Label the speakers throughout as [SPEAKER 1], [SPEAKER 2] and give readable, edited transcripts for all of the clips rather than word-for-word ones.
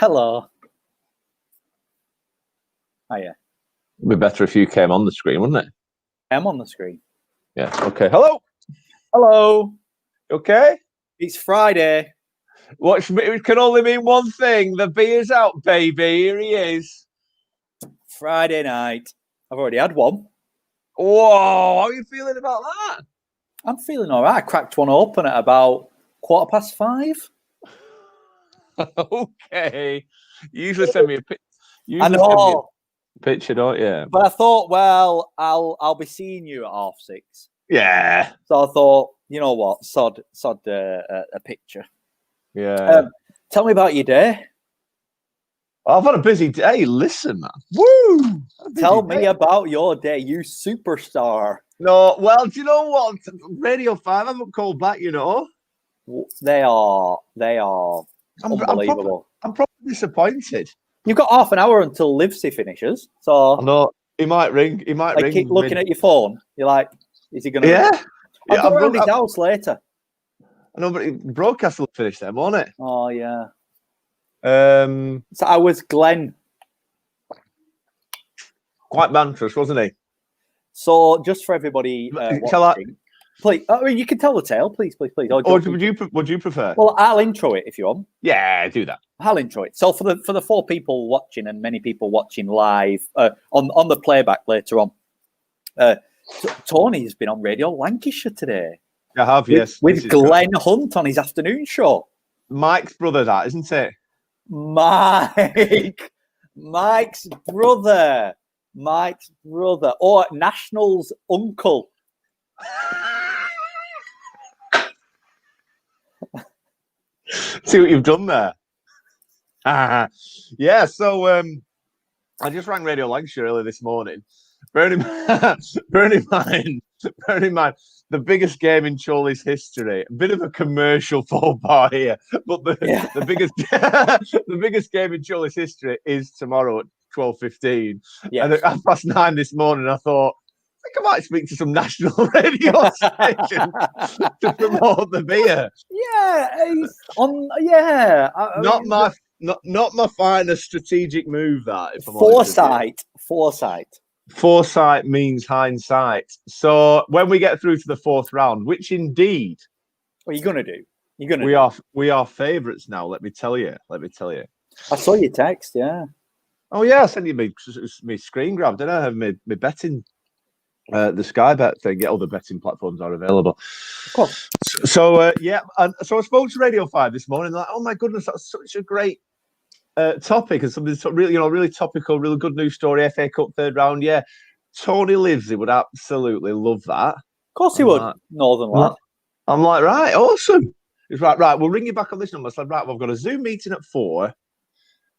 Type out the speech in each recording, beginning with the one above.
[SPEAKER 1] Hello. Oh, yeah.
[SPEAKER 2] It'd be better if you came on the screen, wouldn't it?
[SPEAKER 1] I'm on the screen.
[SPEAKER 2] Yeah. Okay. Hello.
[SPEAKER 1] Hello.
[SPEAKER 2] Okay.
[SPEAKER 1] It's Friday.
[SPEAKER 2] It can only mean one thing. The beer's out, baby. Here he is.
[SPEAKER 1] Friday night. I've already had one.
[SPEAKER 2] Whoa. How are you feeling about that?
[SPEAKER 1] I'm feeling all right. I cracked one open at about 5:15.
[SPEAKER 2] Okay. You usually send me a picture.
[SPEAKER 1] I know.
[SPEAKER 2] Picture, don't you?
[SPEAKER 1] But I thought, well, I'll be seeing you at 6:30.
[SPEAKER 2] Yeah.
[SPEAKER 1] So I thought, you know what, sod a picture.
[SPEAKER 2] Yeah.
[SPEAKER 1] Tell me about your day.
[SPEAKER 2] I've had a busy day. Listen, man. Woo!
[SPEAKER 1] Tell me about your day, you superstar.
[SPEAKER 2] No, well, do you know what? Radio 5 haven't called back, you know.
[SPEAKER 1] They are unbelievable.
[SPEAKER 2] I'm probably disappointed.
[SPEAKER 1] You've got half an hour until Livesey finishes. So
[SPEAKER 2] I know he might ring. He might ring.
[SPEAKER 1] Keep looking at your phone. You're like, is he going to?
[SPEAKER 2] Yeah.
[SPEAKER 1] I'll go around his house later.
[SPEAKER 2] I know, but broadcast will finish then, won't it?
[SPEAKER 1] Oh yeah.
[SPEAKER 2] So
[SPEAKER 1] I was Glenn.
[SPEAKER 2] Quite mantrous, wasn't he?
[SPEAKER 1] So just for everybody watching, please. I mean, you can tell the tale, please. Or
[SPEAKER 2] would you prefer?
[SPEAKER 1] Well, I'll intro it if you want.
[SPEAKER 2] Yeah, do that.
[SPEAKER 1] I'll intro it. So for the 4 people watching and many people watching live on the playback later on, Tony has been on Radio Lancashire today.
[SPEAKER 2] I have, yes.
[SPEAKER 1] With Glenn Hunt on his afternoon show.
[SPEAKER 2] Mike's brother, that isn't it?
[SPEAKER 1] Mike's brother. Or National's uncle.
[SPEAKER 2] See what you've done there. Yeah, so I just rang Radio Lancashire earlier this morning. Bearing in mind, the biggest game in Chorley's history. A bit of a commercial faux pas here, but the biggest game in Chorley's history is tomorrow at 12:15.
[SPEAKER 1] Yes.
[SPEAKER 2] And at 9:30 this morning, I thought, I think I might speak to some national radio station to promote the beer.
[SPEAKER 1] Yeah,
[SPEAKER 2] Not my finest strategic move. That if I'm Foresight means hindsight. So when we get through to the 4th round, which indeed,
[SPEAKER 1] what are you gonna do?
[SPEAKER 2] We are favourites now. Let me tell you.
[SPEAKER 1] I saw your text. Yeah.
[SPEAKER 2] Oh yeah, I sent you my screen grab. Didn't I have my betting? The Sky Bet thing. Yeah, all the betting platforms are available.
[SPEAKER 1] Of course.
[SPEAKER 2] So yeah, and so I spoke to Radio 5 this morning. Like, oh my goodness, that's such a great topic and something really, really topical, really good news story. FA Cup 3rd round. Yeah, Tony Livesey would absolutely love that.
[SPEAKER 1] Of course he would. Northern lad.
[SPEAKER 2] I'm like, right, awesome. He's right. We'll ring you back on this number. So right, we've got a Zoom meeting at 4.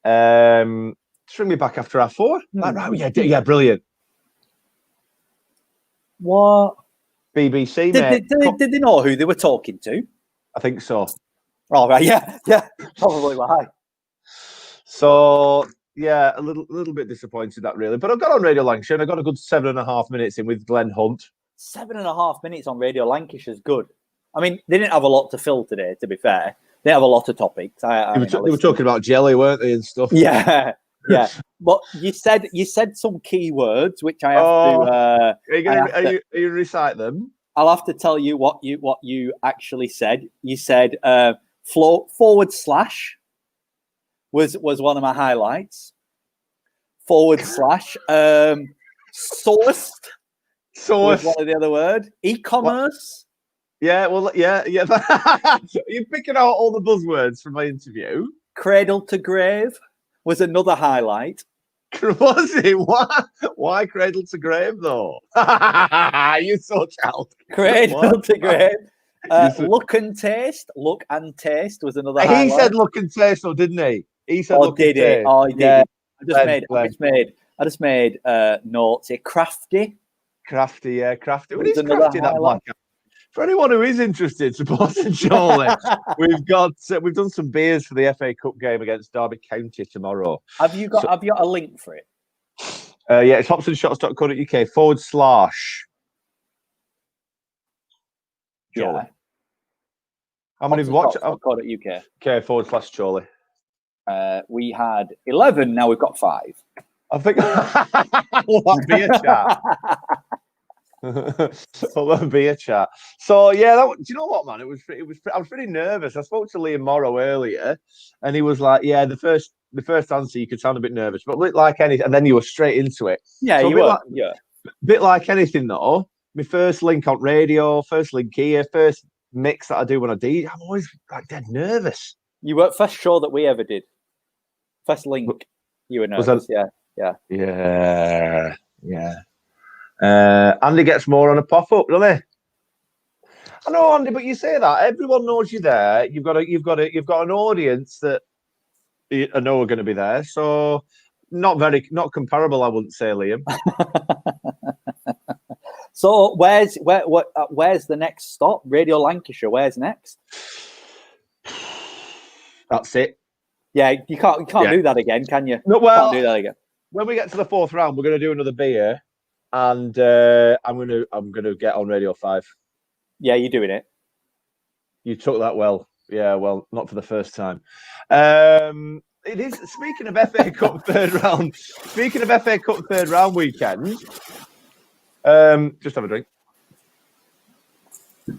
[SPEAKER 2] Just ring me back after 4. Right, yeah, brilliant.
[SPEAKER 1] What?
[SPEAKER 2] BBC,
[SPEAKER 1] mate. Did they know who they were talking to?
[SPEAKER 2] I think so.
[SPEAKER 1] Oh, right, yeah, probably why.
[SPEAKER 2] So, yeah, a little bit disappointed that really. But I got on Radio Lancashire and I got a good 7.5 minutes in with Glenn Hunt.
[SPEAKER 1] 7.5 minutes on Radio Lancashire is good. I mean, they didn't have a lot to fill today, to be fair. They have a lot of topics.
[SPEAKER 2] They were talking about jelly, weren't they, and stuff?
[SPEAKER 1] Yeah. Yeah, but you said some key words which I have to.
[SPEAKER 2] Are you recite them?
[SPEAKER 1] I'll have to tell you what you actually said. You said / was one of my highlights. / sourced was one of the other word. E-commerce.
[SPEAKER 2] Yeah, well, yeah. You're picking out all the buzzwords from my interview.
[SPEAKER 1] Cradle to grave was another highlight.
[SPEAKER 2] Was it? Why cradle to grave though? You so child.
[SPEAKER 1] Cradle to grave. Look and taste was another highlight.
[SPEAKER 2] He said look and taste, though, didn't he? He said look and taste.
[SPEAKER 1] Oh, he did. I just made notes here. Crafty.
[SPEAKER 2] Yeah, crafty.
[SPEAKER 1] What is crafty, that black?
[SPEAKER 2] For anyone who is interested, supporting Chorley, we've done some beers for the FA Cup game against Derby County tomorrow.
[SPEAKER 1] Have you got a link for it?
[SPEAKER 2] Yeah, it's hopsandshots.co.uk / Chorley. How many watch?
[SPEAKER 1] .co.uk.
[SPEAKER 2] Okay, / Chorley.
[SPEAKER 1] We had 11. Now we've got 5.
[SPEAKER 2] I think will that be a chat? Will that be a chat? So yeah, do you know what, man? It was. I was pretty nervous. I spoke to Liam Morrow earlier, and he was like, "Yeah, the first answer you could sound a bit nervous, but like anything, and then you were straight into it."
[SPEAKER 1] Yeah,
[SPEAKER 2] so
[SPEAKER 1] you were. Yeah.
[SPEAKER 2] Bit like anything though. My first link on radio, first link here, first mix that I do when I do. I'm always like dead nervous.
[SPEAKER 1] You were first show that we ever did. First link. You were nervous.
[SPEAKER 2] Yeah. Andy gets more on a pop up, doesn't he? I know, Andy, but you say that everyone knows you're there. You've got an audience that I know are going to be there. So not comparable, I wouldn't say, Liam.
[SPEAKER 1] So where's the next stop? Radio Lancashire. Where's next?
[SPEAKER 2] That's it.
[SPEAKER 1] Yeah, you can't do that again, can you?
[SPEAKER 2] No, well,
[SPEAKER 1] can't do that again.
[SPEAKER 2] When we get to the 4th round, we're going to do another beer, and I'm going to get on Radio 5.
[SPEAKER 1] Yeah, you're doing it.
[SPEAKER 2] You took that well. Yeah, well, not for the first time. It is. Speaking of FA Cup third round. Speaking of FA Cup third round weekend. Just have a drink. Do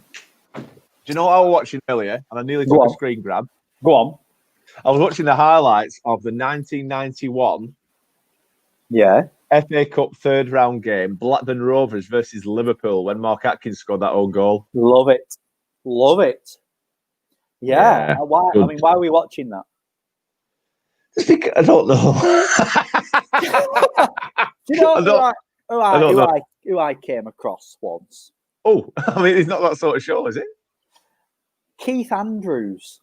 [SPEAKER 2] you know what I was watching earlier? And I nearly took a screen grab.
[SPEAKER 1] Go on.
[SPEAKER 2] I was watching the highlights of the 1991 FA Cup third round game, Blackburn Rovers versus Liverpool, when Mark Atkins scored that own goal.
[SPEAKER 1] Love it. Yeah. Why?
[SPEAKER 2] Good.
[SPEAKER 1] I mean, why are we watching that?
[SPEAKER 2] I don't know.
[SPEAKER 1] Do you know who I came across once?
[SPEAKER 2] Oh, I mean, it's not that sort of show, is it?
[SPEAKER 1] Keith Andrews.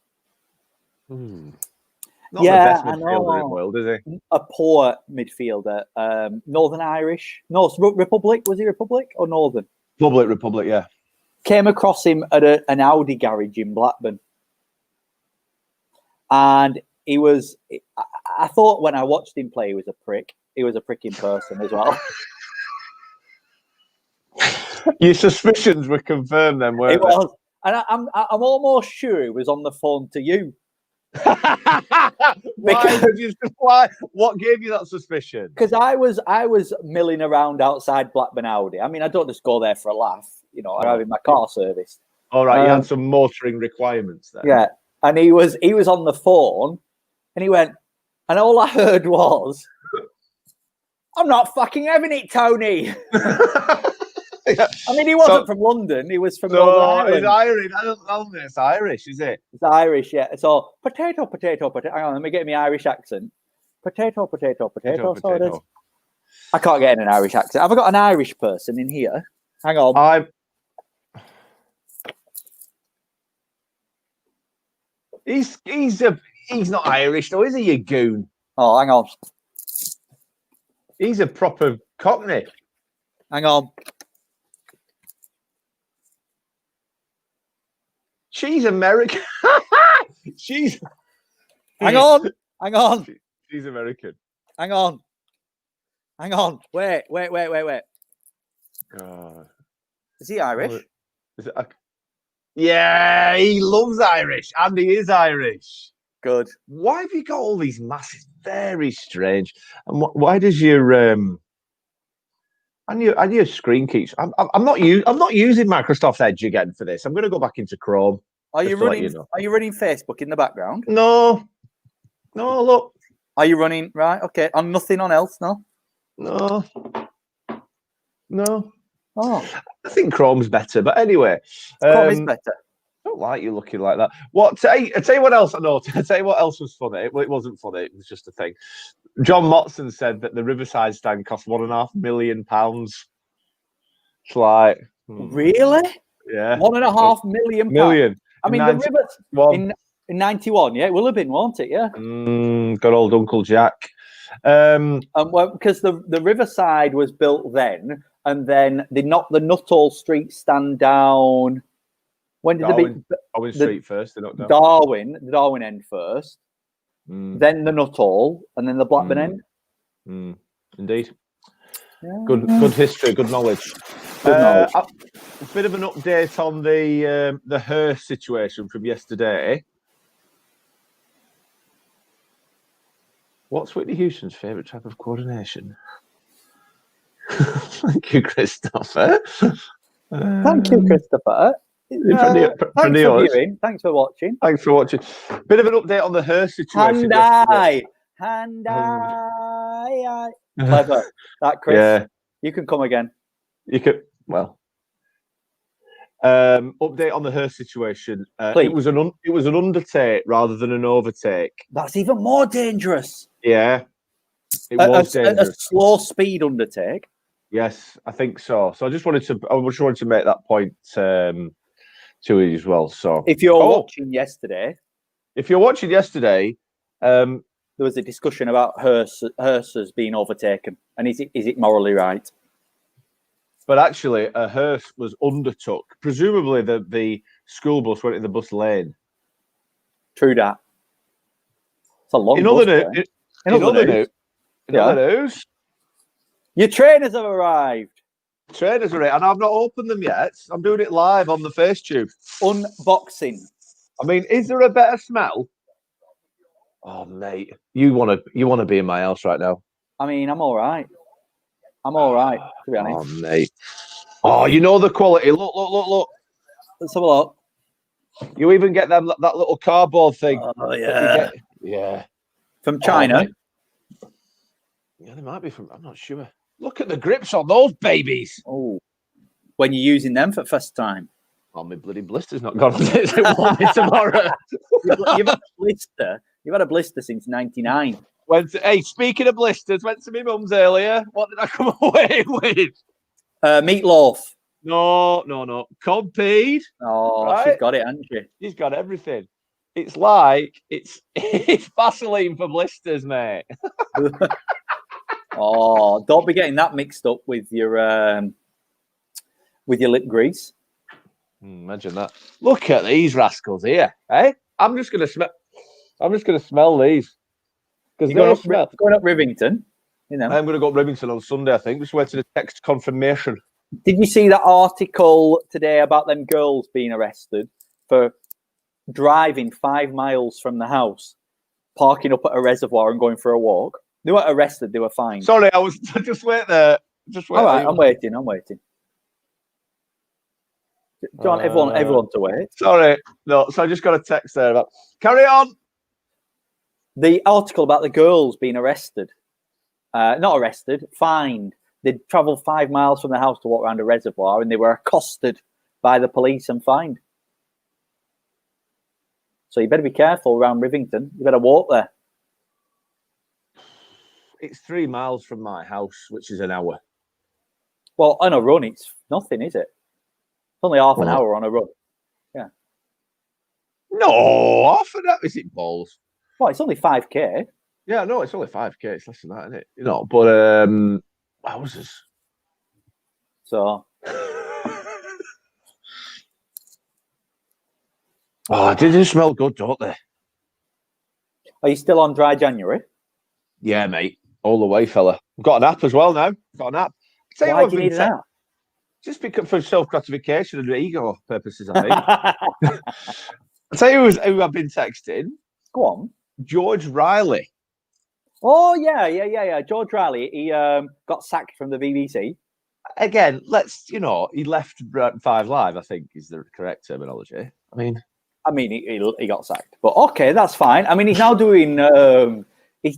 [SPEAKER 2] Not the best midfielder in the world, is he?
[SPEAKER 1] A poor midfielder. Northern Irish. No, Republic. Was he Republic or Northern?
[SPEAKER 2] Republic, yeah.
[SPEAKER 1] Came across him at an Audi garage in Blackburn. And he was... I thought when I watched him play, he was a prick. He was a prick in person as well.
[SPEAKER 2] Your suspicions were confirmed then, weren't
[SPEAKER 1] they? It was. And I'm almost sure he was on the phone to you.
[SPEAKER 2] Why? What gave you that suspicion?
[SPEAKER 1] Because I was milling around outside Blackburn Audi. I mean, I don't just go there for a laugh. You know, I'm having my car serviced.
[SPEAKER 2] All right, you had some motoring requirements there.
[SPEAKER 1] Yeah, and he was on the phone, and he went, and all I heard was, "I'm not fucking having it, Tony."
[SPEAKER 2] Yeah.
[SPEAKER 1] I mean, he wasn't from London. He was from Northern Ireland.
[SPEAKER 2] He's Irish. I don't know. It's Irish, is it?
[SPEAKER 1] It's Irish, yeah. So potato. Hang on, let me get my Irish accent. Potato. So it is. I can't get in an Irish accent. Have I got an Irish person in here? Hang on.
[SPEAKER 2] He's not Irish though, is he? You goon.
[SPEAKER 1] Oh, hang on.
[SPEAKER 2] He's a proper Cockney.
[SPEAKER 1] Hang on.
[SPEAKER 2] She's American.
[SPEAKER 1] Hang on.
[SPEAKER 2] She's American.
[SPEAKER 1] Hang on. Wait.
[SPEAKER 2] God.
[SPEAKER 1] Is he Irish?
[SPEAKER 2] Yeah, he loves Irish, and he is Irish.
[SPEAKER 1] Good.
[SPEAKER 2] Why have you got all these masses? Very strange. And why does your and your screen keeps? I'm not using Microsoft Edge again for this. I'm going to go back into Chrome.
[SPEAKER 1] Are you running? Are you running Facebook in the background?
[SPEAKER 2] No. Look.
[SPEAKER 1] Are you running right? Okay. On nothing on else? No. Oh,
[SPEAKER 2] I think Chrome's better, but anyway,
[SPEAKER 1] Chrome is better.
[SPEAKER 2] I don't like you looking like that. I tell you what else I know. I tell you what else was funny. Well, it wasn't funny. It was just a thing. John Motson said that the Riverside stand cost £1.5 million. It's like
[SPEAKER 1] really?
[SPEAKER 2] Yeah,
[SPEAKER 1] £1.5 million. I mean, the River in 91. Yeah, it will have been, won't it? Yeah.
[SPEAKER 2] Good old Uncle Jack.
[SPEAKER 1] Well, because the Riverside was built then, and then they knocked the Nuttall Street stand down. When did
[SPEAKER 2] Darwin Street first? They knocked down
[SPEAKER 1] the Darwin end first, then the Nuttall, and then the Blackburn end.
[SPEAKER 2] Indeed.
[SPEAKER 1] Yeah.
[SPEAKER 2] Good history, good knowledge. A bit of an update on the Hearst situation from yesterday. What's Whitney Houston's favourite type of coordination? Thank you, Christopher.
[SPEAKER 1] Thank you, Christopher. Thanks for viewing. Thanks for watching.
[SPEAKER 2] Thanks for watching. Bit of an update on the Hurst situation. Clever.
[SPEAKER 1] That, Chris.
[SPEAKER 2] Yeah.
[SPEAKER 1] You can come again.
[SPEAKER 2] You could. Well. Update on the Hurst situation. It was an undertake rather than an overtake.
[SPEAKER 1] That's even more dangerous.
[SPEAKER 2] Yeah. It was dangerous.
[SPEAKER 1] A slow speed undertake.
[SPEAKER 2] Yes, I think so. So I just wanted to make that point to you as well. So
[SPEAKER 1] if you're watching yesterday,
[SPEAKER 2] there
[SPEAKER 1] was a discussion about Hurst being overtaken, and is it morally right?
[SPEAKER 2] But actually, Hurst was undertook. Presumably, the school bus went in the bus lane.
[SPEAKER 1] True that. It's a long.
[SPEAKER 2] In other news. Your
[SPEAKER 1] trainers have arrived.
[SPEAKER 2] Trainers are here, and I've not opened them yet. I'm doing it live on the face tube.
[SPEAKER 1] Unboxing.
[SPEAKER 2] I mean, is there a better smell? Oh, mate, you want to be in my house right now?
[SPEAKER 1] I mean, I'm all right. To be honest.
[SPEAKER 2] Oh, mate. Oh, you know the quality. Look.
[SPEAKER 1] Let's have a look.
[SPEAKER 2] You even get that little cardboard thing.
[SPEAKER 1] Oh yeah.
[SPEAKER 2] Yeah.
[SPEAKER 1] From China.
[SPEAKER 2] Yeah, they might be from. I'm not sure. Look at the grips on those babies.
[SPEAKER 1] Oh, when you're using them for the first time.
[SPEAKER 2] Oh, my bloody blister's not gone. It won't be tomorrow.
[SPEAKER 1] You've had a blister since '99.
[SPEAKER 2] Hey, speaking of blisters, went to my mum's earlier. What did I come away with?
[SPEAKER 1] Meatloaf.
[SPEAKER 2] No. Compeed.
[SPEAKER 1] Oh, right? She's got it, hasn't she?
[SPEAKER 2] She's got everything. It's like it's Vaseline for blisters, mate.
[SPEAKER 1] Oh, don't be getting that mixed up with your lip grease.
[SPEAKER 2] Imagine that. Look at these rascals here, eh? I'm just gonna smell these.
[SPEAKER 1] Because going up Rivington, you know.
[SPEAKER 2] I'm gonna go up Rivington on Sunday, I think. Just waiting a text confirmation.
[SPEAKER 1] Did you see that article today about them girls being arrested for driving 5 miles from the house, parking up at a reservoir and going for a walk? They weren't arrested, they were fined.
[SPEAKER 2] Sorry, I was just wait there.
[SPEAKER 1] All right, I'm waiting. John, everyone to wait.
[SPEAKER 2] Sorry. No, so I just got a text there about carry on.
[SPEAKER 1] The article about the girls being arrested. Not arrested, fined. They'd travelled 5 miles from the house to walk around a reservoir and they were accosted by the police and fined. So you better be careful around Rivington. You better walk there.
[SPEAKER 2] It's 3 miles from my house, which is an hour.
[SPEAKER 1] Well, on a run, it's nothing, is it? It's only half an hour on a run. Yeah.
[SPEAKER 2] No, half an hour. Is it balls?
[SPEAKER 1] Well, it's only 5K.
[SPEAKER 2] Yeah, no, it's only 5K. It's less than that, isn't it? You know, but houses.
[SPEAKER 1] So.
[SPEAKER 2] Oh, they do smell good, don't they?
[SPEAKER 1] Are you still on dry January?
[SPEAKER 2] Yeah, mate. All the way, fella. I've got an app as well now. Got an app.
[SPEAKER 1] Why do you need an app?
[SPEAKER 2] Just because for self-gratification and ego purposes, I think. I'll tell you who I've been texting.
[SPEAKER 1] Go on.
[SPEAKER 2] George Riley.
[SPEAKER 1] Oh, yeah. George Riley, he got sacked from the BBC.
[SPEAKER 2] Again, he left 5 Live, I think, is the correct terminology. I mean,
[SPEAKER 1] he got sacked. But okay, that's fine. I mean, he's now doing... he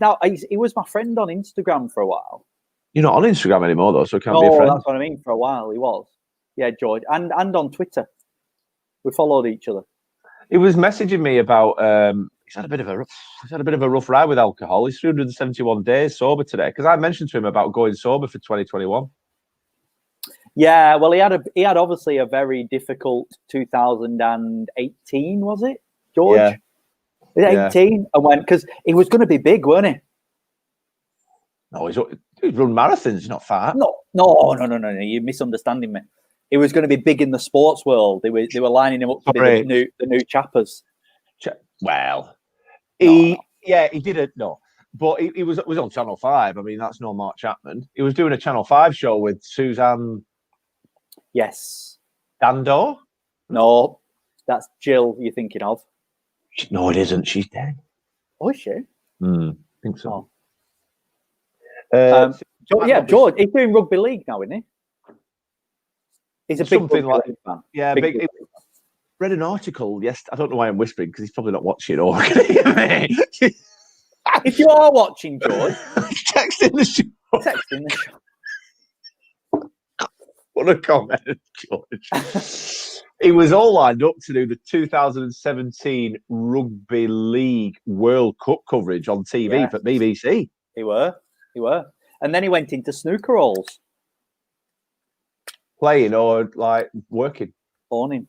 [SPEAKER 1] was my friend on Instagram for a while.
[SPEAKER 2] You're not on Instagram anymore, though, so can't be a friend.
[SPEAKER 1] That's what I mean. For a while, he was. Yeah, George. And on Twitter. We followed each other.
[SPEAKER 2] He was messaging me about... He's had a bit of a rough ride with alcohol. He's 371 days sober today because I mentioned to him about going sober for 2021.
[SPEAKER 1] Yeah, well, he had obviously a very difficult 2018, was it, George? Yeah. 18, and went because he was going to be big, weren't he?
[SPEAKER 2] No, he's run marathons. He's not fat.
[SPEAKER 1] No. You're misunderstanding me. He was going to be big in the sports world. They were lining him up to be the new chappers.
[SPEAKER 2] Well. He didn't. No, but he was on Channel 5. I mean, that's no Mark Chapman. He was doing a Channel 5 show with Suzanne.
[SPEAKER 1] Yes.
[SPEAKER 2] Dando.
[SPEAKER 1] No, that's Jill. You're thinking of?
[SPEAKER 2] No, it isn't. She's dead.
[SPEAKER 1] Oh, is she?
[SPEAKER 2] I think so.
[SPEAKER 1] Oh. George, he's doing rugby league now, isn't he? He's a big
[SPEAKER 2] something like
[SPEAKER 1] fan.
[SPEAKER 2] Yeah, big. Read an article. Yes, I don't know why I'm whispering because he's probably not watching or can hear me.
[SPEAKER 1] If you are watching, George,
[SPEAKER 2] text in the show. What a comment, George. He was all lined up to do the 2017 Rugby League World Cup coverage on TV for BBC.
[SPEAKER 1] He were. And then he went into snooker halls.
[SPEAKER 2] Playing or like working?
[SPEAKER 1] Owning.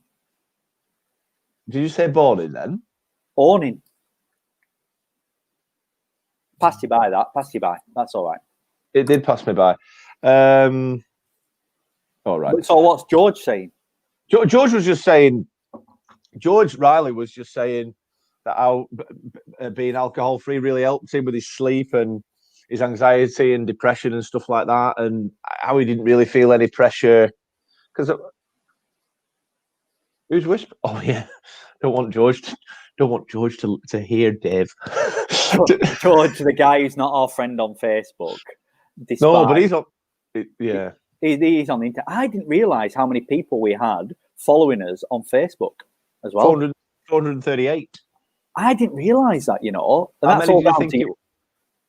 [SPEAKER 2] Did you say boarding then?
[SPEAKER 1] Owning. Passed you by that. That's all right.
[SPEAKER 2] It did pass me by. All right.
[SPEAKER 1] So what's George saying?
[SPEAKER 2] George was just saying, George Riley was just saying that how being alcohol free really helped him with his sleep and his anxiety and depression and stuff like that, and how he didn't really feel any pressure. Because who's whispering? Oh yeah, don't want George to hear Dave.
[SPEAKER 1] George, the guy who's not our friend on Facebook.
[SPEAKER 2] No, but he's on. Yeah,
[SPEAKER 1] he's on the internet. I didn't realise how many people we had following us on Facebook as well.
[SPEAKER 2] 438.
[SPEAKER 1] I didn't realise that, And that's all down to you.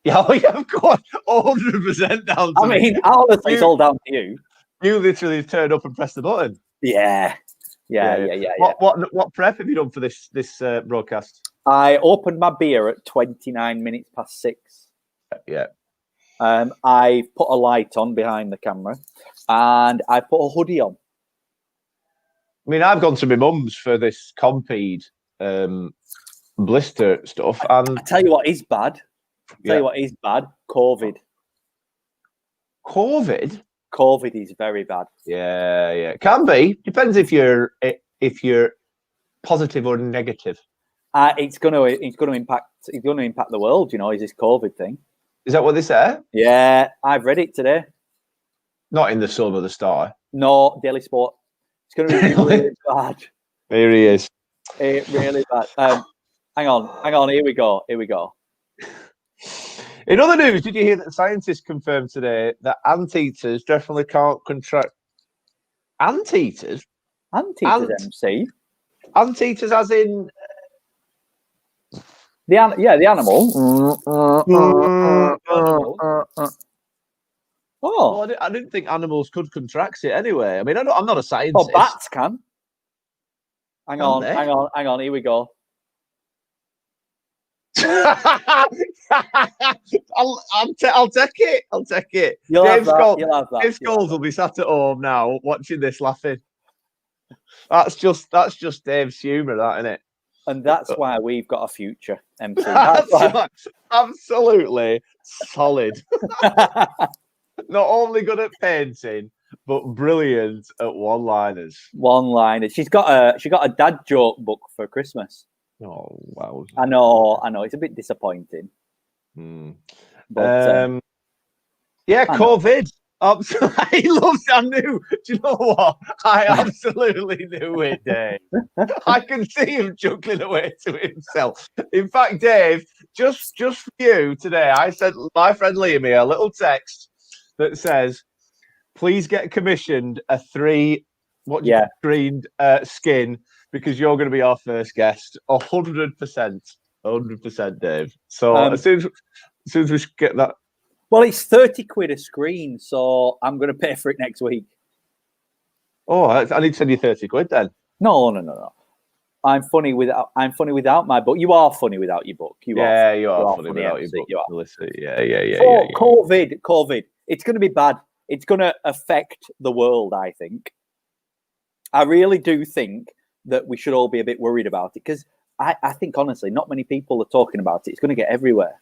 [SPEAKER 2] Yeah, of course, 100% down to
[SPEAKER 1] me. Honestly, it's all down to you.
[SPEAKER 2] You literally turned up and pressed the button.
[SPEAKER 1] Yeah.
[SPEAKER 2] What prep have you done for this broadcast?
[SPEAKER 1] I opened my beer at 29 minutes past 6.
[SPEAKER 2] Yeah.
[SPEAKER 1] I put a light on behind the camera, and I put a hoodie on.
[SPEAKER 2] I mean, I've gone to my mum's for this Compeed blister stuff, and
[SPEAKER 1] I tell you what is bad. COVID. COVID is very bad.
[SPEAKER 2] Yeah. Can be. Depends if you're positive or negative.
[SPEAKER 1] It's going to impact the world. Is this COVID thing?
[SPEAKER 2] Is that what they say?
[SPEAKER 1] Yeah, I've read it today.
[SPEAKER 2] Not in the Sun or the Star.
[SPEAKER 1] No, Daily Sport. It's going to be really bad.
[SPEAKER 2] Here he is.
[SPEAKER 1] Really bad. Hang on. Here we go.
[SPEAKER 2] In other news, did you hear that scientists confirmed today that anteaters definitely can't contract anteaters?
[SPEAKER 1] MC.
[SPEAKER 2] Anteaters, as in
[SPEAKER 1] the animal.
[SPEAKER 2] Oh, well, I didn't think animals could contract it anyway. I mean, I'm not a scientist.
[SPEAKER 1] Oh, bats can. Hang on. Here we go.
[SPEAKER 2] I'll take it.
[SPEAKER 1] You'll have that.
[SPEAKER 2] Dave Scholes will be sat at home now watching this, laughing. That's just Dave's humour, that, isn't it?
[SPEAKER 1] And that's why we've got a future, MC.
[SPEAKER 2] Absolutely solid. Not only good at painting, but brilliant at one-liners.
[SPEAKER 1] She's got a dad joke book for Christmas.
[SPEAKER 2] Oh wow!
[SPEAKER 1] I know. It's a bit disappointing.
[SPEAKER 2] But COVID. He loves. I knew. Do you know what? I absolutely knew it, Dave. I can see him chuckling away to himself. In fact, Dave, just for you today, I sent my friend Liam here a little text that says, "Please get commissioned a 3 screened skin because you're going to be our first guest." 100%, Dave. So as soon as we get that.
[SPEAKER 1] Well, it's 30 quid a screen, so I'm going to pay for it next week.
[SPEAKER 2] Oh, I need to send you 30 quid then.
[SPEAKER 1] No. I'm funny without my book. You are funny without your book. You are funny without your book.
[SPEAKER 2] Yeah.
[SPEAKER 1] COVID. It's going to be bad. It's going to affect the world, I think. I really do think that we should all be a bit worried about it because I think, honestly, not many people are talking about it. It's going to get everywhere.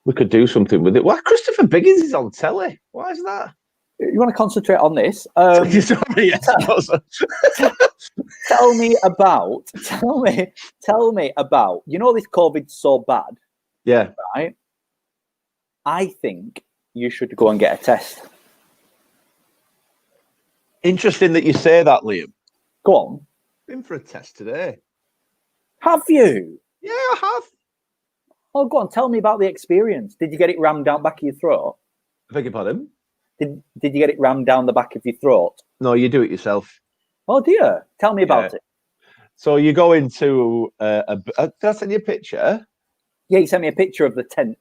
[SPEAKER 2] We could do something with it. Why Christopher Biggins is on telly? Why is that?
[SPEAKER 1] You want to concentrate on this?
[SPEAKER 2] Sorry,
[SPEAKER 1] Tell me about. This COVID's so bad.
[SPEAKER 2] Yeah.
[SPEAKER 1] Right. I think you should go and get a test.
[SPEAKER 2] Interesting that you say that, Liam.
[SPEAKER 1] Go on.
[SPEAKER 2] Been for a test today.
[SPEAKER 1] Have you?
[SPEAKER 2] Yeah, I have.
[SPEAKER 1] Oh, go on. Tell me about the experience. Did you get it rammed down back of your throat?
[SPEAKER 2] I beg your pardon?
[SPEAKER 1] Did you get it rammed down the back of your throat?
[SPEAKER 2] No, you do it yourself.
[SPEAKER 1] Oh dear. Tell me about it.
[SPEAKER 2] So you go into did I send you a picture?
[SPEAKER 1] Yeah, you sent me a picture of the tent.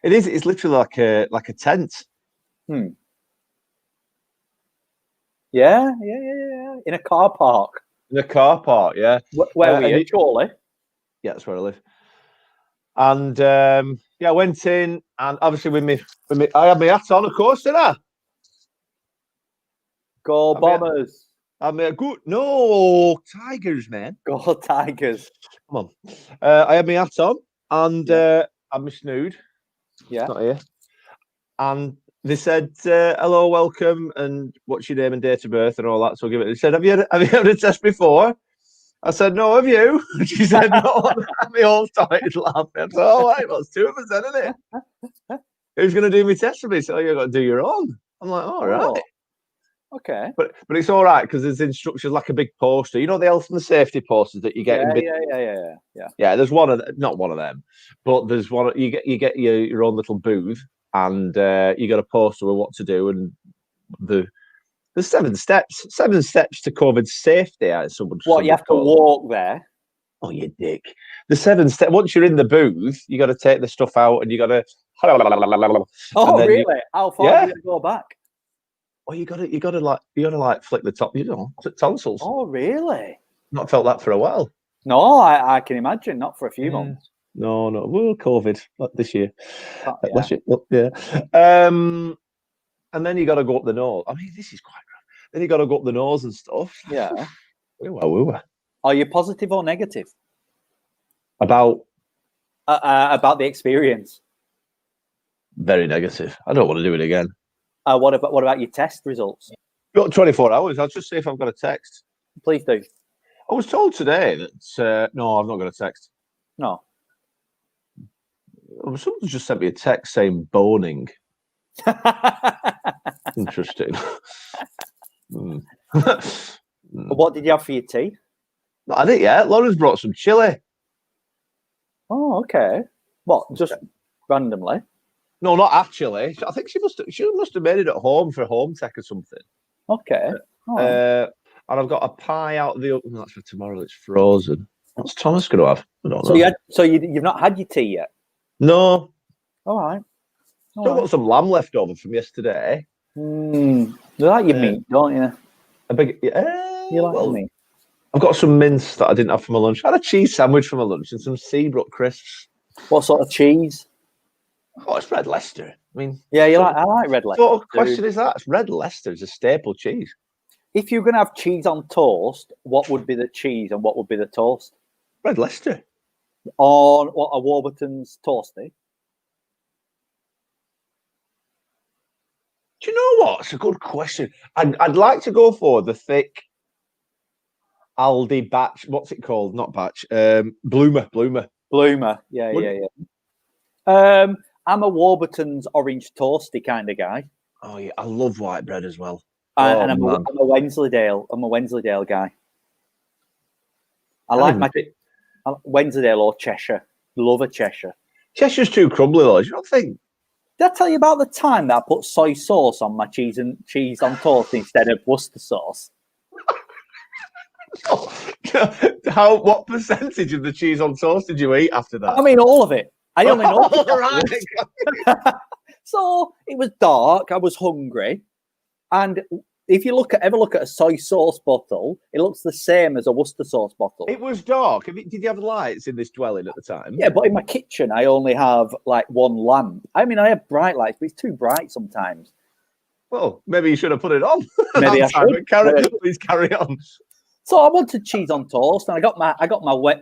[SPEAKER 2] It is. It's literally like a tent.
[SPEAKER 1] Yeah. In a car park.
[SPEAKER 2] In a car park, yeah.
[SPEAKER 1] Where were you? Chorley?
[SPEAKER 2] Yeah, that's where I live. And I went in, and obviously with me, I had my hat on, of course, didn't I?
[SPEAKER 1] Go Bombers!
[SPEAKER 2] I mean, no Tigers, man.
[SPEAKER 1] Go Tigers!
[SPEAKER 2] Come on. I had my hat on, and I'm snood.
[SPEAKER 1] Yeah.
[SPEAKER 2] Not here. And they said, "Hello, welcome, and what's your name and date of birth and all that." So I'll give it. They said, "Have you had a test before?" I said, "No, have you?" She said, "No." We all started laughing. I said, "All right, well, it's 2 of us, then, isn't it?" Who's going to do my test for me? So you've got to do your own. I'm like, all right.
[SPEAKER 1] Okay.
[SPEAKER 2] But it's all right because there's instructions like a big poster. You know the health and the safety posters that you get in. Yeah, there's one of not one of them, but there's one. You get your own little booth, and you got a poster with what to do and there's 7 steps to COVID safety.
[SPEAKER 1] What, you have to walk there?
[SPEAKER 2] Oh, you dick. The 7 steps. Once you're in the booth, you got to take the stuff out and you got to.
[SPEAKER 1] Oh, really? How far do you go back?
[SPEAKER 2] Oh, you gotta like flick the top, clip tonsils.
[SPEAKER 1] Oh, really?
[SPEAKER 2] Not felt that for a while.
[SPEAKER 1] No, I can imagine. Not for a few months.
[SPEAKER 2] No. Well, COVID this year.
[SPEAKER 1] Yeah.
[SPEAKER 2] And then you got to go up the nose. I mean, this is quite rough. Then you got to go up the nose and stuff.
[SPEAKER 1] Yeah.
[SPEAKER 2] Are
[SPEAKER 1] you positive or negative
[SPEAKER 2] about
[SPEAKER 1] the experience?
[SPEAKER 2] Very negative. I don't want to do it again.
[SPEAKER 1] What about your test results?
[SPEAKER 2] Got 24 hours. I'll just see if I've got a text.
[SPEAKER 1] Please do.
[SPEAKER 2] I was told today that no, I've not got a text.
[SPEAKER 1] No.
[SPEAKER 2] Someone just sent me a text saying boning. Interesting.
[SPEAKER 1] What did you have for your tea?
[SPEAKER 2] Not had it yet. Lauren's brought some chili.
[SPEAKER 1] Oh, okay. What? Just randomly?
[SPEAKER 2] No, not actually. I think she must have made it at home for home tech or something.
[SPEAKER 1] Okay.
[SPEAKER 2] And I've got a pie out of the oven. That's for tomorrow. It's frozen. What's Thomas going to have? I don't know.
[SPEAKER 1] You've not had your tea yet?
[SPEAKER 2] No.
[SPEAKER 1] All right.
[SPEAKER 2] Still got some lamb left over from yesterday.
[SPEAKER 1] You like your meat, don't you?
[SPEAKER 2] You
[SPEAKER 1] like your meat.
[SPEAKER 2] I've got some mince that I didn't have for my lunch. I had a cheese sandwich for my lunch and some Seabrook crisps.
[SPEAKER 1] What sort of cheese?
[SPEAKER 2] Oh, it's Red Leicester. I mean,
[SPEAKER 1] I like Red Leicester.
[SPEAKER 2] What question is that? It's Red Leicester is a staple cheese.
[SPEAKER 1] If you're going to have cheese on toast, what would be the cheese and what would be the toast?
[SPEAKER 2] Red Leicester.
[SPEAKER 1] On what, a Warburton's toasty?
[SPEAKER 2] Do you know what? It's a good question. I'd like to go for the thick Aldi batch. What's it called? Not batch. Bloomer.
[SPEAKER 1] Yeah. I'm a Warburton's orange toasty kind of guy.
[SPEAKER 2] Oh yeah, I love white bread as well.
[SPEAKER 1] And I'm a Wensleydale. I'm a Wensleydale guy. I like my Wensleydale or Cheshire. Love a Cheshire.
[SPEAKER 2] Cheshire's too crumbly though. Do you not think?
[SPEAKER 1] Did I tell you about the time that I put soy sauce on my cheese on toast instead of Worcester sauce?
[SPEAKER 2] What percentage of the cheese on toast did you eat after that?
[SPEAKER 1] I mean, all of it. I only know.
[SPEAKER 2] Right.
[SPEAKER 1] So it was dark. I was hungry, and if you ever look at a soy sauce bottle, it looks the same as a Worcester sauce bottle.
[SPEAKER 2] It was dark. Did you have lights in this dwelling at the time?
[SPEAKER 1] Yeah, but in my kitchen, I only have like one lamp. I mean, I have bright lights, but it's too bright sometimes.
[SPEAKER 2] Well, maybe you should have put it on.
[SPEAKER 1] Maybe I should.
[SPEAKER 2] Please carry on.
[SPEAKER 1] So I wanted cheese on toast, and I got my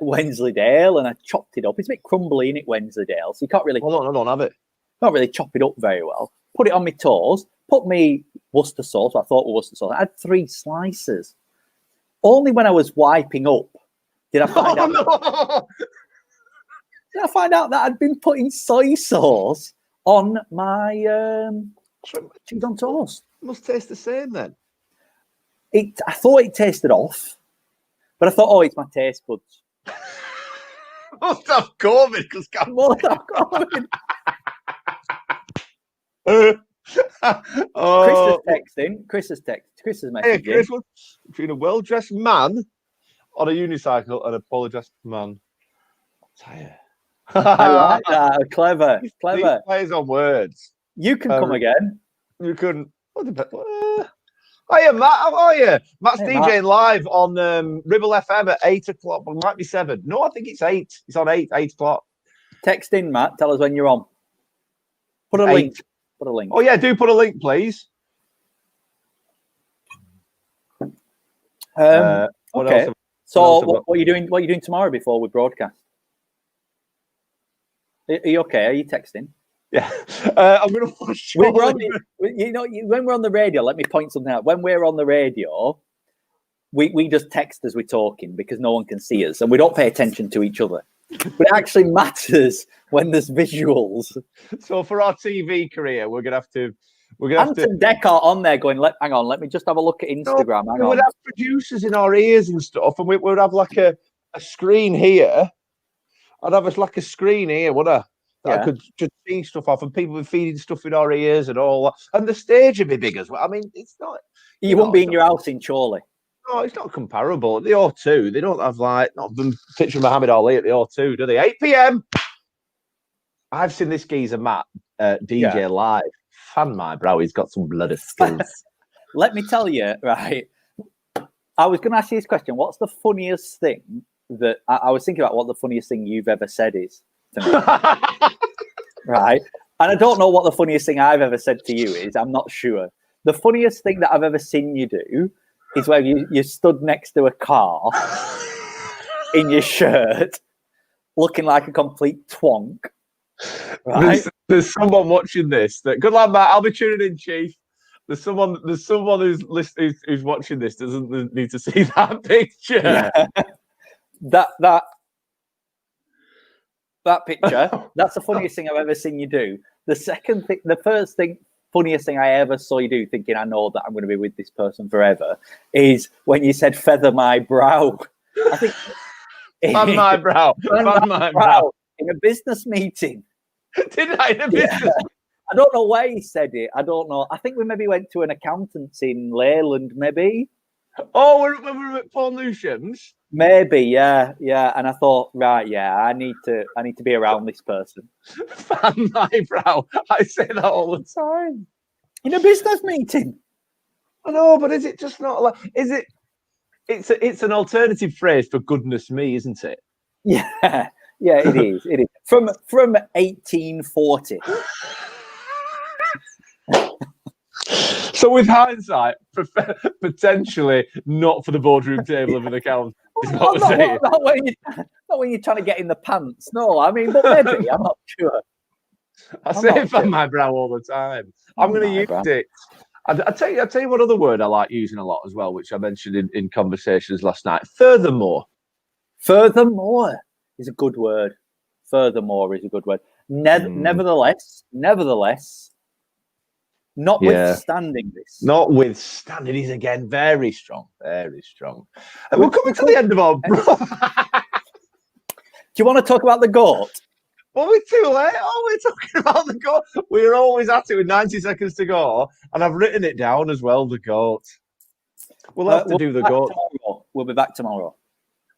[SPEAKER 1] Wensleydale, and I chopped it up. It's a bit crumbly in it, Wensleydale, so you can't really.
[SPEAKER 2] Hold on, I don't have it.
[SPEAKER 1] Can't really chop it up very well. Put it on my toast. Put me Worcester sauce. I thought Worcester sauce. I had 3 slices. Only when I was wiping up did I find out. No. Did I find out that I'd been putting soy sauce on my cheese on toast?
[SPEAKER 2] It must taste the same then.
[SPEAKER 1] I thought it tasted off, but I thought, it's my taste buds.
[SPEAKER 2] must have COVID because
[SPEAKER 1] Must have COVID.
[SPEAKER 2] oh,
[SPEAKER 1] Chris has messaging.
[SPEAKER 2] hey, Chris, what's between a well-dressed man on a unicycle and a poorly dressed man? Tire.
[SPEAKER 1] I like that. Clever.
[SPEAKER 2] These plays on words.
[SPEAKER 1] You can come again.
[SPEAKER 2] You couldn't. Hiya, Matt. How are you? Matt's DJing live on Ribble FM at 8 o'clock. Well, it might be 7. No, I think it's 8. It's on 8 o'clock.
[SPEAKER 1] Text in, Matt. Tell us when you're on. Put a link. Put a link.
[SPEAKER 2] Oh, yeah. Do put a link, please.
[SPEAKER 1] Okay. So, what are you doing? What are you doing tomorrow before we broadcast? Are you okay? Are you texting?
[SPEAKER 2] Yeah, I'm going to watch.
[SPEAKER 1] When we're on the radio, let me point something out. When we're on the radio, we just text as we're talking because no one can see us, and we don't pay attention to each other. But it actually matters when there's visuals. So
[SPEAKER 2] for our TV career, we're gonna have to.
[SPEAKER 1] Anton Deckard on there going. Hang on, let me just have a look at Instagram.
[SPEAKER 2] We would have producers in our ears and stuff, and we would have like a screen here. I'd have like a screen here, would I? I could just see stuff off, and people would be feeding stuff in our ears and all that. And the stage would be big as well. I mean, it's not.
[SPEAKER 1] You won't be in your house in Chorley.
[SPEAKER 2] No, it's not comparable. At the O2, they don't have not them picture Muhammad Ali at the O2, do they? 8 p.m. I've seen this geezer Matt DJ live. Fan my brow, he's got some bloody skills.
[SPEAKER 1] Let me tell you, right. I was going to ask you this question. What's the funniest thing that I was thinking about? What the funniest thing you've ever said is to me, right? And I don't know what the funniest thing I've ever said to you is. I'm not sure. The funniest thing that I've ever seen you do is where you stood next to a car in your shirt, looking like a complete twonk. Right?
[SPEAKER 2] There's someone watching this. Good lad, Matt. I'll be tuning in, Chief. There's someone who's watching this doesn't need to see that picture.
[SPEAKER 1] Yeah. That picture. That's the funniest thing I've ever seen you do. The funniest thing I ever saw you do, thinking I know that I'm going to be with this person forever, is when you said "feather my brow." I think
[SPEAKER 2] fan my brow. Fan my brow
[SPEAKER 1] in a business meeting.
[SPEAKER 2] Did I? In a business?
[SPEAKER 1] Yeah. I don't know where he said it. I don't know. I think we maybe went to an accountant's in Leyland, maybe.
[SPEAKER 2] Oh, when we were at Paul Newsham's?
[SPEAKER 1] Maybe, yeah. And I thought, right, yeah, I need to be around this person.
[SPEAKER 2] Fan my brow. I say that all the time.
[SPEAKER 1] In a business meeting.
[SPEAKER 2] I know, but is it just not like? Is it? It's an alternative phrase for goodness me, isn't it?
[SPEAKER 1] Yeah, it is. It is from 1840.
[SPEAKER 2] So, with hindsight, potentially not for the boardroom table of an account.
[SPEAKER 1] Not when you're trying to get in the pants. No, I mean, but maybe. I'm not sure.
[SPEAKER 2] I say fan my brow all the time. I'm going to use it. I'll tell you what other word I like using a lot as well, which I mentioned in conversations last night. Furthermore is a good word. Furthermore is a good word. Nevertheless. Notwithstanding this. Notwithstanding, he's again very strong. Very strong. And we're coming to the end of our...
[SPEAKER 1] Do you want to talk about the goat?
[SPEAKER 2] Well, we're too late. Oh, we're talking about the goat. We're always at it with 90 seconds to go. And I've written it down as well, the goat. We'll have to do the goat.
[SPEAKER 1] Tomorrow. We'll be back tomorrow.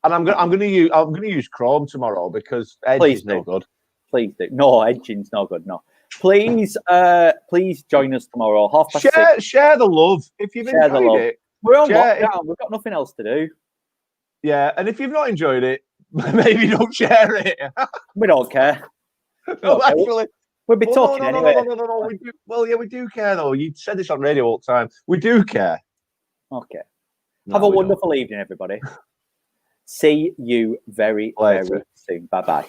[SPEAKER 2] And I'm going to use Chrome tomorrow because Edge is no good.
[SPEAKER 1] Please do. No, Edging's no good, no. Please join us tomorrow. 6:30.
[SPEAKER 2] Share the love if you've enjoyed it.
[SPEAKER 1] We're on lockdown. We've got nothing else to do.
[SPEAKER 2] Yeah, and if you've not enjoyed it, maybe don't share it.
[SPEAKER 1] We don't care.
[SPEAKER 2] Actually,
[SPEAKER 1] we'll be talking anyway.
[SPEAKER 2] No. We do, well, yeah, we do care though. You said this on radio all the time. We do care.
[SPEAKER 1] Okay. Have a wonderful evening, everybody. See you very, very soon. Bye-bye.